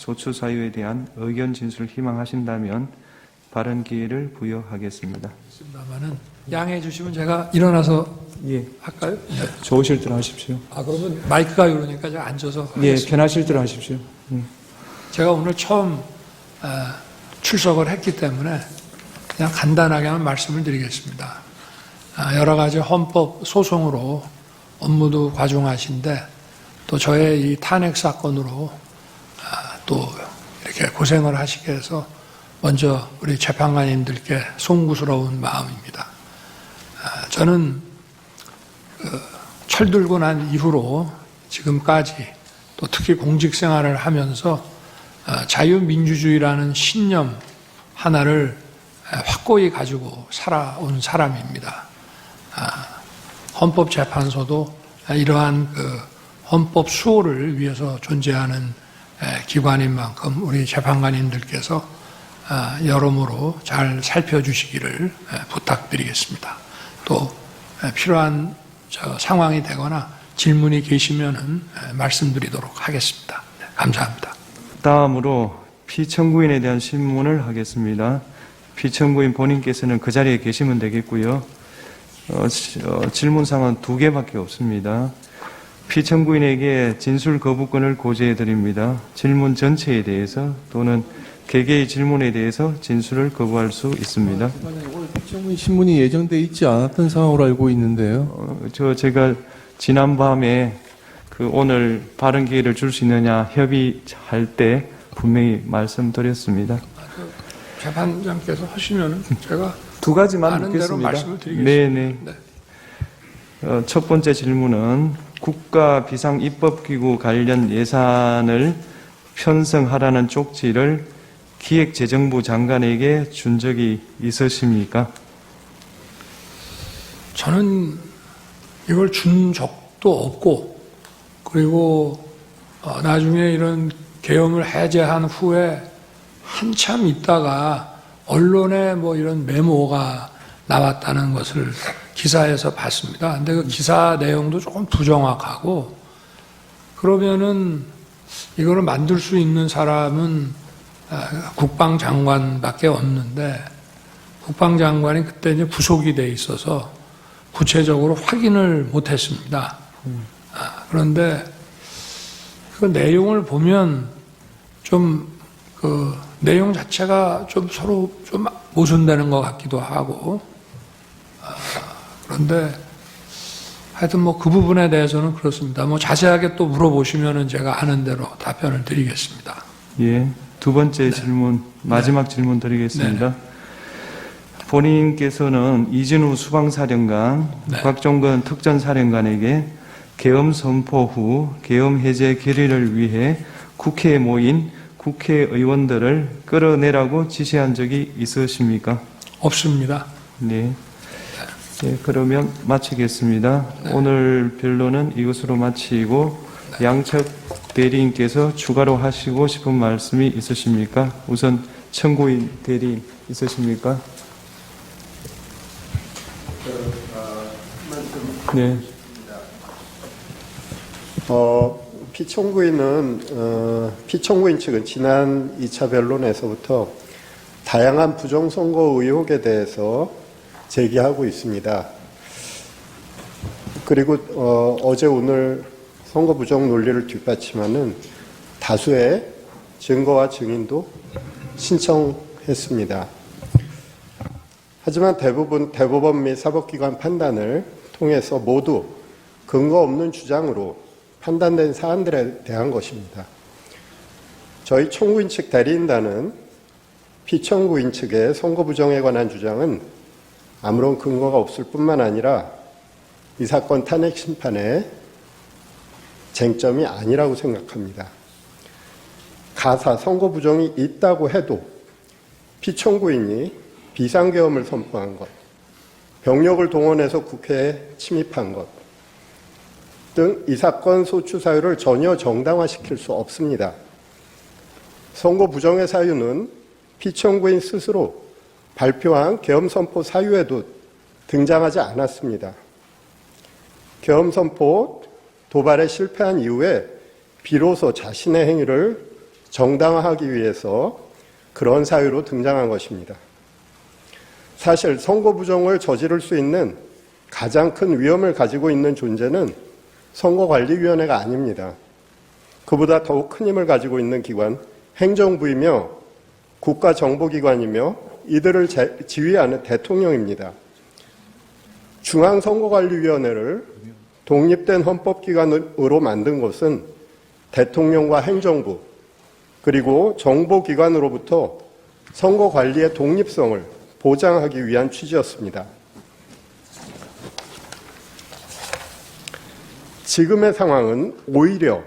소추 사유에 대한 의견 진술을 희망하신다면 발언 기회를 부여하겠습니다. 있습니다만은 양해해 주시면 제가 일어나서 예, 할까요? 네. 좋으실 대로 하십시오. 그러면 마이크가 이러니까 제가 앉아서 예, 하겠습니다. 편하실 대로 하십시오. 제가 오늘 처음 출석을 했기 때문에 그냥 간단하게만 말씀을 드리겠습니다. 여러 가지 헌법 소송으로 업무도 과중하신데 또 저의 이 탄핵 사건으로 또 이렇게 고생을 하시게 해서 먼저 우리 재판관님들께 송구스러운 마음입니다. 저는 철들고 난 이후로 지금까지 또 특히 공직 생활을 하면서 자유민주주의라는 신념 하나를 확고히 가지고 살아온 사람입니다. 헌법재판소도 이러한 헌법 수호를 위해서 존재하는 기관인 만큼 우리 재판관님들께서 여러모로 잘 살펴주시기를 부탁드리겠습니다. 또 필요한 상황이 되거나 질문이 계시면은 말씀드리도록 하겠습니다. 감사합니다. 다음으로 피청구인에 대한 신문을 하겠습니다. 피청구인 본인께서는 그 자리에 계시면 되겠고요. 질문사항은 2개밖에 없습니다. 피청구인에게 진술 거부권을 고지해 드립니다. 질문 전체에 대해서 또는 개개의 질문에 대해서 진술을 거부할 수 있습니다. 오늘 피청구인 신문이 예정돼 있지 않았던 상황으로 알고 있는데요. 제가 지난밤에 오늘 발언 기회를 줄 수 있느냐 협의할 때 분명히 말씀드렸습니다. 재판장께서 하시면 제가 2가지만 아는 대로 묻겠습니다. 말씀을 드리겠습니다. 네네. 첫 번째 질문은 국가 비상입법기구 관련 예산을 편성하라는 쪽지를 기획재정부 장관에게 준 적이 있으십니까? 저는 이걸 준 적도 없고, 그리고 나중에 이런 계엄을 해제한 후에 한참 있다가 언론에 뭐 이런 메모가 나왔다는 것을 기사에서 봤습니다. 근데 그 기사 내용도 조금 부정확하고, 그러면은 이거를 만들 수 있는 사람은 국방장관밖에 없는데, 국방장관이 그때 이제 구속이 돼 있어서 구체적으로 확인을 못했습니다. 그런데 그 내용을 보면 좀 그 내용 자체가 좀 서로 좀 모순되는 것 같기도 하고, 그런데 하여튼 뭐 그 부분에 대해서는 그렇습니다. 뭐 자세하게 또 물어보시면은 제가 아는 대로 답변을 드리겠습니다. 예. 2번째 질문, 마지막 질문 드리겠습니다. 본인께서는 이진우 수방사령관, 곽종건 특전사령관에게 계엄 선포 후 계엄 해제 결의를 위해 국회에 모인 국회의원들을 끌어내라고 지시한 적이 있으십니까? 없습니다. 네. 네, 그러면 마치겠습니다. 오늘 변론은 이것으로 마치고 양측 대리인께서 추가로 하시고 싶은 말씀이 있으십니까? 우선 청구인 대리인 있으십니까? 네. 피청구인 측은 지난 2차 변론에서부터 다양한 부정선거 의혹에 대해서 제기하고 있습니다. 그리고 어제 오늘 선거 부정 논리를 뒷받침하는 다수의 증거와 증인도 신청했습니다. 하지만 대법원 및 사법기관 판단을 통해서 모두 근거 없는 주장으로 판단된 사안들에 대한 것입니다. 저희 청구인 측 대리인단은 피청구인 측의 선거 부정에 관한 주장은 아무런 근거가 없을 뿐만 아니라 이 사건 탄핵 심판의 쟁점이 아니라고 생각합니다. 가사 선거 부정이 있다고 해도 피청구인이 비상계엄을 선포한 것, 병력을 동원해서 국회에 침입한 것 등 이 사건 소추 사유를 전혀 정당화시킬 수 없습니다. 선거 부정의 사유는 피청구인 스스로 발표한 계엄 선포 사유에도 등장하지 않았습니다. 계엄 선포 도발에 실패한 이후에 비로소 자신의 행위를 정당화하기 위해서 그런 사유로 등장한 것입니다. 사실 선거 부정을 저지를 수 있는 가장 큰 위험을 가지고 있는 존재는 선거관리위원회가 아닙니다. 그보다 더욱 큰 힘을 가지고 있는 기관, 행정부이며 국가정보기관이며 이들을 지휘하는 대통령입니다. 중앙선거관리위원회를 독립된 헌법기관으로 만든 것은 대통령과 행정부 그리고 정보기관으로부터 선거관리의 독립성을 보장하기 위한 취지였습니다. 지금의 상황은 오히려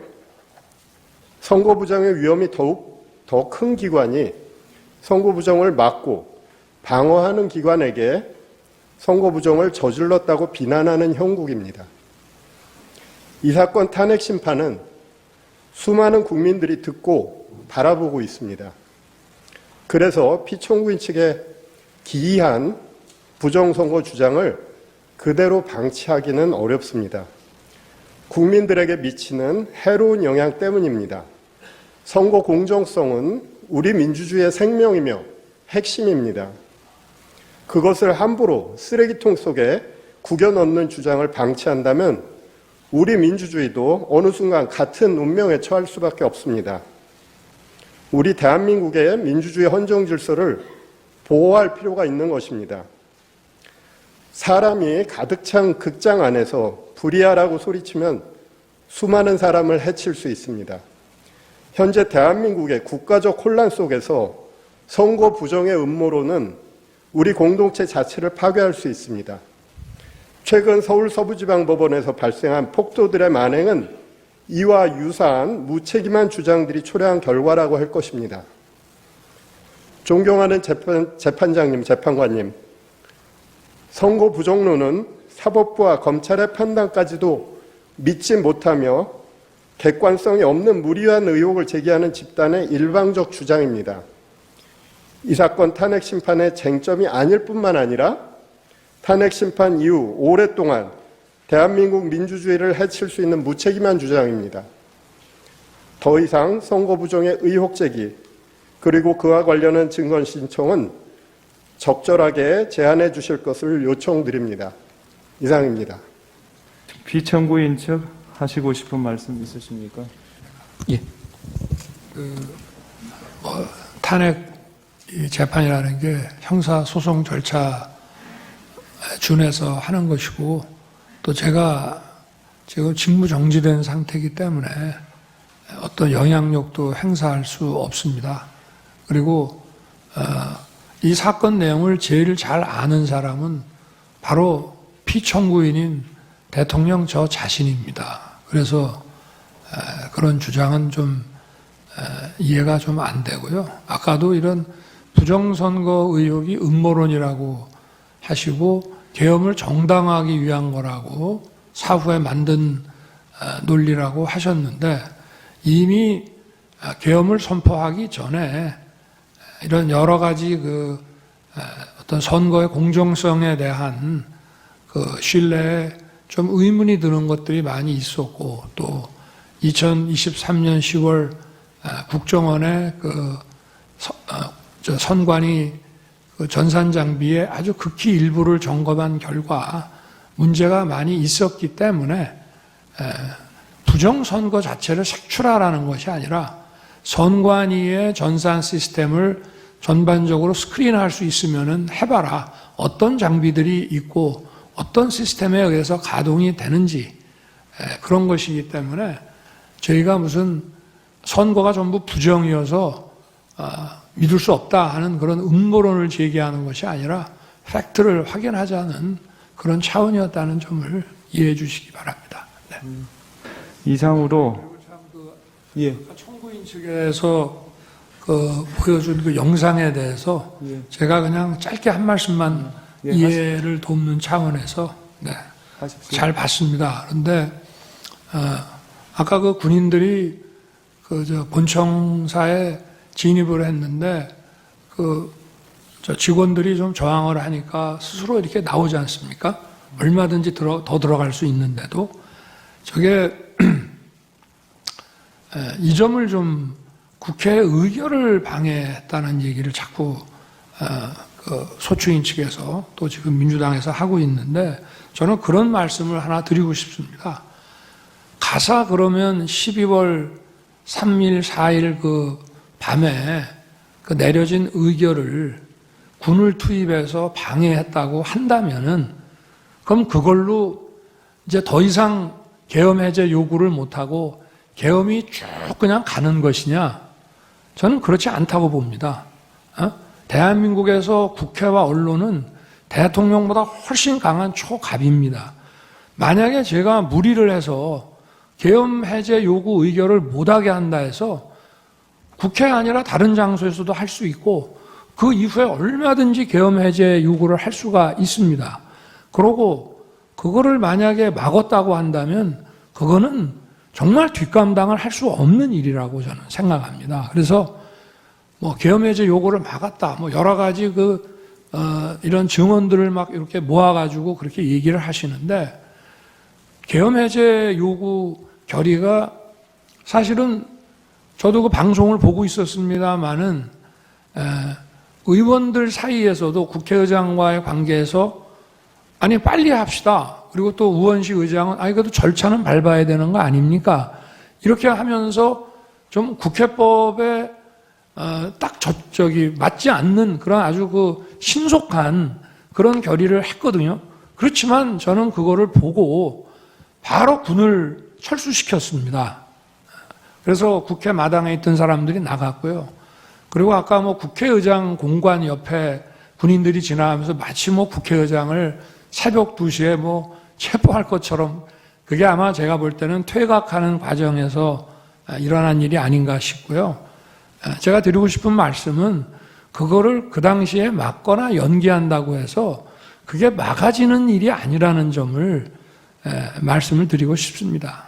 선거부정의 위험이 더욱 더 큰 기관이 선거부정을 막고 방어하는 기관에게 선거부정을 저질렀다고 비난하는 형국입니다. 이 사건 탄핵 심판은 수많은 국민들이 듣고 바라보고 있습니다. 그래서 피청구인 측의 기이한 부정선거 주장을 그대로 방치하기는 어렵습니다. 국민들에게 미치는 해로운 영향 때문입니다. 선거 공정성은 우리 민주주의의 생명이며 핵심입니다. 그것을 함부로 쓰레기통 속에 구겨 넣는 주장을 방치한다면 우리 민주주의도 어느 순간 같은 운명에 처할 수밖에 없습니다. 우리 대한민국의 민주주의 헌정 질서를 보호할 필요가 있는 것입니다. 사람이 가득 찬 극장 안에서 불이야라고 소리치면 수많은 사람을 해칠 수 있습니다. 현재 대한민국의 국가적 혼란 속에서 선거 부정의 음모론은 우리 공동체 자체를 파괴할 수 있습니다. 최근 서울 서부지방법원에서 발생한 폭도들의 만행은 이와 유사한 무책임한 주장들이 초래한 결과라고 할 것입니다. 존경하는 재판장님, 재판관님, 선거 부정론은 사법부와 검찰의 판단까지도 믿지 못하며 객관성이 없는 무리한 의혹을 제기하는 집단의 일방적 주장입니다. 이 사건 탄핵 심판의 쟁점이 아닐 뿐만 아니라 탄핵 심판 이후 오랫동안 대한민국 민주주의를 해칠 수 있는 무책임한 주장입니다. 더 이상 선거 부정의 의혹 제기 그리고 그와 관련한 증거 신청은 적절하게 제한해 주실 것을 요청드립니다. 이상입니다. 피청구인 측 하시고 싶은 말씀 있으십니까? 예. 탄핵 재판이라는 게 형사소송 절차 준해서 하는 것이고 또 제가 지금 직무 정지된 상태이기 때문에 어떤 영향력도 행사할 수 없습니다. 그리고 이 사건 내용을 제일 잘 아는 사람은 바로 피청구인인 대통령 저 자신입니다. 그래서 그런 주장은 좀 이해가 좀 안 되고요. 아까도 이런 부정선거 의혹이 음모론이라고 하시고 계엄을 정당화하기 위한 거라고 사후에 만든 논리라고 하셨는데 이미 계엄을 선포하기 전에 이런 여러 가지 어떤 선거의 공정성에 대한 신뢰에 좀 의문이 드는 것들이 많이 있었고 또 2023년 10월 국정원의 선관위 전산 장비의 아주 극히 일부를 점검한 결과 문제가 많이 있었기 때문에 부정선거 자체를 색출하라는 것이 아니라 선관위의 전산 시스템을 전반적으로 스크린할 수 있으면은 해봐라. 어떤 장비들이 있고 어떤 시스템에 의해서 가동이 되는지 그런 것이기 때문에 저희가 무슨 선거가 전부 부정이어서 믿을 수 없다 하는 그런 음모론을 제기하는 것이 아니라 팩트를 확인하자는 그런 차원이었다는 점을 이해해 주시기 바랍니다. 네. 이상으로 청구인 측에서 보여준 그 영상에 대해서 제가 그냥 짧게 한 말씀만 이해를 돕는 차원에서 잘 봤습니다. 그런데 아까 그 군인들이 본청사에 진입을 했는데 직원들이 좀 저항을 하니까 스스로 이렇게 나오지 않습니까? 얼마든지 더 들어갈 수 있는데도 저게 이 점을 좀 국회 의결을 방해했다는 얘기를 자꾸 소추인 측에서 또 지금 민주당에서 하고 있는데 저는 그런 말씀을 하나 드리고 싶습니다. 가사 그러면 12월 3일, 4일 그 밤에 그 내려진 의결을 군을 투입해서 방해했다고 한다면은 그럼 그걸로 이제 더 이상 계엄 해제 요구를 못하고 계엄이 쭉 그냥 가는 것이냐? 저는 그렇지 않다고 봅니다. 대한민국에서 국회와 언론은 대통령보다 훨씬 강한 초갑입니다. 만약에 제가 무리를 해서 계엄 해제 요구 의결을 못하게 한다 해서 국회가 아니라 다른 장소에서도 할 수 있고 그 이후에 얼마든지 계엄 해제 요구를 할 수가 있습니다. 그러고 그거를 만약에 막았다고 한다면 그거는 정말 뒷감당을 할 수 없는 일이라고 저는 생각합니다. 그래서 뭐 계엄 해제 요구를 막았다, 뭐 여러 가지 이런 증언들을 막 이렇게 모아가지고 그렇게 얘기를 하시는데 계엄 해제 요구 결의가 사실은 저도 그 방송을 보고 있었습니다만은 의원들 사이에서도 국회의장과의 관계에서 아니 빨리 합시다. 그리고 또 우원식 의장은 아니 그래도 절차는 밟아야 되는 거 아닙니까? 이렇게 하면서 좀 국회법에 딱 맞지 않는 그런 아주 신속한 그런 결의를 했거든요. 그렇지만 저는 그거를 보고 바로 군을 철수시켰습니다. 그래서 국회 마당에 있던 사람들이 나갔고요. 그리고 아까 국회의장 공관 옆에 군인들이 지나가면서 마치 국회의장을 새벽 2시에 체포할 것처럼 그게 아마 제가 볼 때는 퇴각하는 과정에서 일어난 일이 아닌가 싶고요. 제가 드리고 싶은 말씀은 그거를 그 당시에 막거나 연기한다고 해서 그게 막아지는 일이 아니라는 점을 말씀을 드리고 싶습니다.